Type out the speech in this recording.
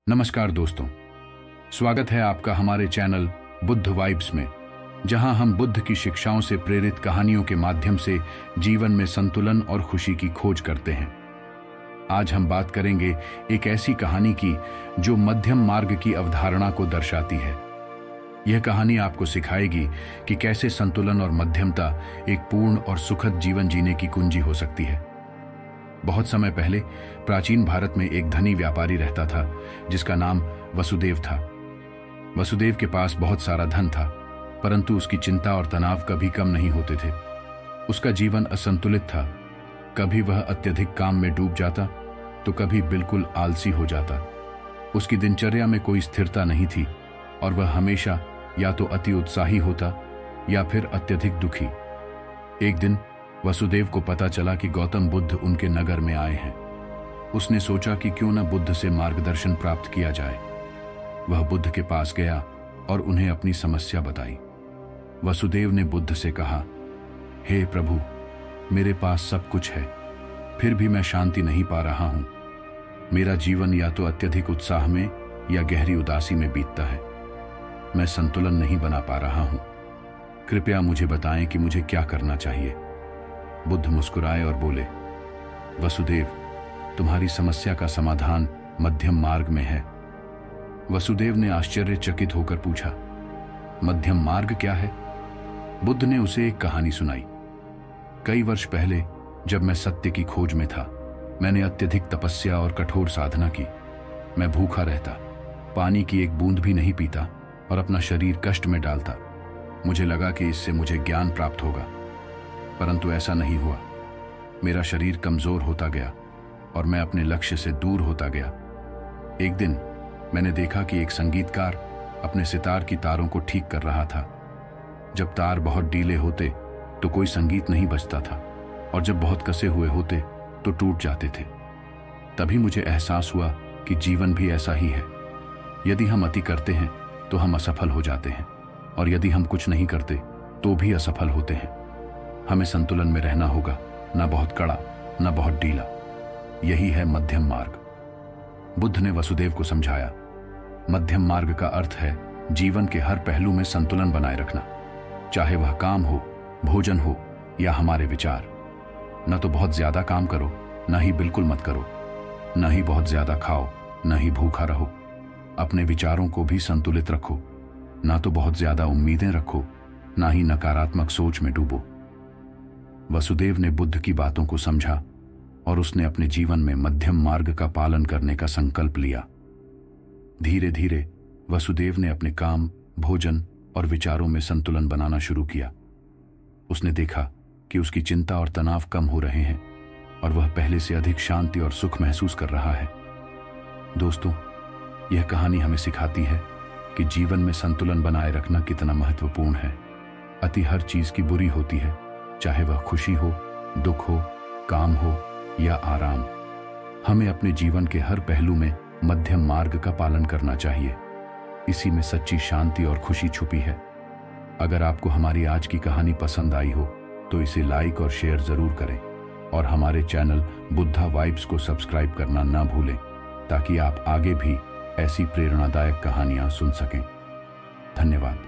नमस्कार दोस्तों, स्वागत है आपका हमारे चैनल बुद्ध वाइब्स में, जहां हम बुद्ध की शिक्षाओं से प्रेरित कहानियों के माध्यम से जीवन में संतुलन और खुशी की खोज करते हैं। आज हम बात करेंगे एक ऐसी कहानी की जो मध्यम मार्ग की अवधारणा को दर्शाती है। यह कहानी आपको सिखाएगी कि कैसे संतुलन और मध्यमता एक पूर्ण और सुखद जीवन जीने की कुंजी हो सकती है। बहुत समय पहले प्राचीन भारत में एक धनी व्यापारी रहता था जिसका नाम वसुदेव था। वसुदेव के पास बहुत सारा धन था, परंतु उसकी चिंता और तनाव कभी कम नहीं होते थे। उसका जीवन असंतुलित था। कभी वह अत्यधिक काम में डूब जाता तो कभी बिल्कुल आलसी हो जाता। उसकी दिनचर्या में कोई स्थिरता नहीं थी और वह हमेशा या तो अति उत्साही होता या फिर अत्यधिक दुखी। एक दिन वसुदेव को पता चला कि गौतम बुद्ध उनके नगर में आए हैं। उसने सोचा कि क्यों न बुद्ध से मार्गदर्शन प्राप्त किया जाए। वह बुद्ध के पास गया और उन्हें अपनी समस्या बताई। वसुदेव ने बुद्ध से कहा, हे प्रभु, मेरे पास सब कुछ है, फिर भी मैं शांति नहीं पा रहा हूं। मेरा जीवन या तो अत्यधिक उत्साह में या गहरी उदासी में बीतता है। मैं संतुलन नहीं बना पा रहा हूं। कृपया मुझे बताएं कि मुझे क्या करना चाहिए। बुद्ध मुस्कुराए और बोले, वसुदेव, तुम्हारी समस्या का समाधान मध्यम मार्ग में है। वसुदेव ने आश्चर्यचकित होकर पूछा, मध्यम मार्ग क्या है? बुद्ध ने उसे एक कहानी सुनाई। कई वर्ष पहले जब मैं सत्य की खोज में था, मैंने अत्यधिक तपस्या और कठोर साधना की। मैं भूखा रहता, पानी की एक बूंद भी नहीं पीता और अपना शरीर कष्ट में डालता। मुझे लगा कि इससे मुझे ज्ञान प्राप्त होगा, परंतु ऐसा नहीं हुआ। मेरा शरीर कमजोर होता गया और मैं अपने लक्ष्य से दूर होता गया। एक दिन मैंने देखा कि एक संगीतकार अपने सितार की तारों को ठीक कर रहा था। जब तार बहुत ढीले होते तो कोई संगीत नहीं बजता था और जब बहुत कसे हुए होते तो टूट जाते थे। तभी मुझे एहसास हुआ कि जीवन भी ऐसा ही है। यदि हम अति करते हैं तो हम असफल हो जाते हैं और यदि हम कुछ नहीं करते तो भी असफल होते हैं। हमें संतुलन में रहना होगा, ना बहुत कड़ा ना बहुत ढीला। यही है मध्यम मार्ग। बुद्ध ने वसुदेव को समझाया, मध्यम मार्ग का अर्थ है जीवन के हर पहलू में संतुलन बनाए रखना, चाहे वह काम हो, भोजन हो या हमारे विचार। न तो बहुत ज्यादा काम करो, न ही बिल्कुल मत करो। न ही बहुत ज्यादा खाओ, न ही भूखा रहो। अपने विचारों को भी संतुलित रखो। ना तो बहुत ज्यादा उम्मीदें रखो, ना ही नकारात्मक सोच में डूबो। वसुदेव ने बुद्ध की बातों को समझा और उसने अपने जीवन में मध्यम मार्ग का पालन करने का संकल्प लिया। धीरे धीरे वसुदेव ने अपने काम, भोजन और विचारों में संतुलन बनाना शुरू किया। उसने देखा कि उसकी चिंता और तनाव कम हो रहे हैं और वह पहले से अधिक शांति और सुख महसूस कर रहा है। दोस्तों, यह कहानी हमें सिखाती है कि जीवन में संतुलन बनाए रखना कितना महत्वपूर्ण है। अति हर चीज की बुरी होती है, चाहे वह खुशी हो, दुख हो, काम हो या आराम। हमें अपने जीवन के हर पहलू में मध्यम मार्ग का पालन करना चाहिए। इसी में सच्ची शांति और खुशी छुपी है। अगर आपको हमारी आज की कहानी पसंद आई हो तो इसे लाइक और शेयर जरूर करें और हमारे चैनल बुद्धा वाइब्स को सब्सक्राइब करना ना भूलें, ताकि आप आगे भी ऐसी प्रेरणादायक कहानियां सुन सकें। धन्यवाद।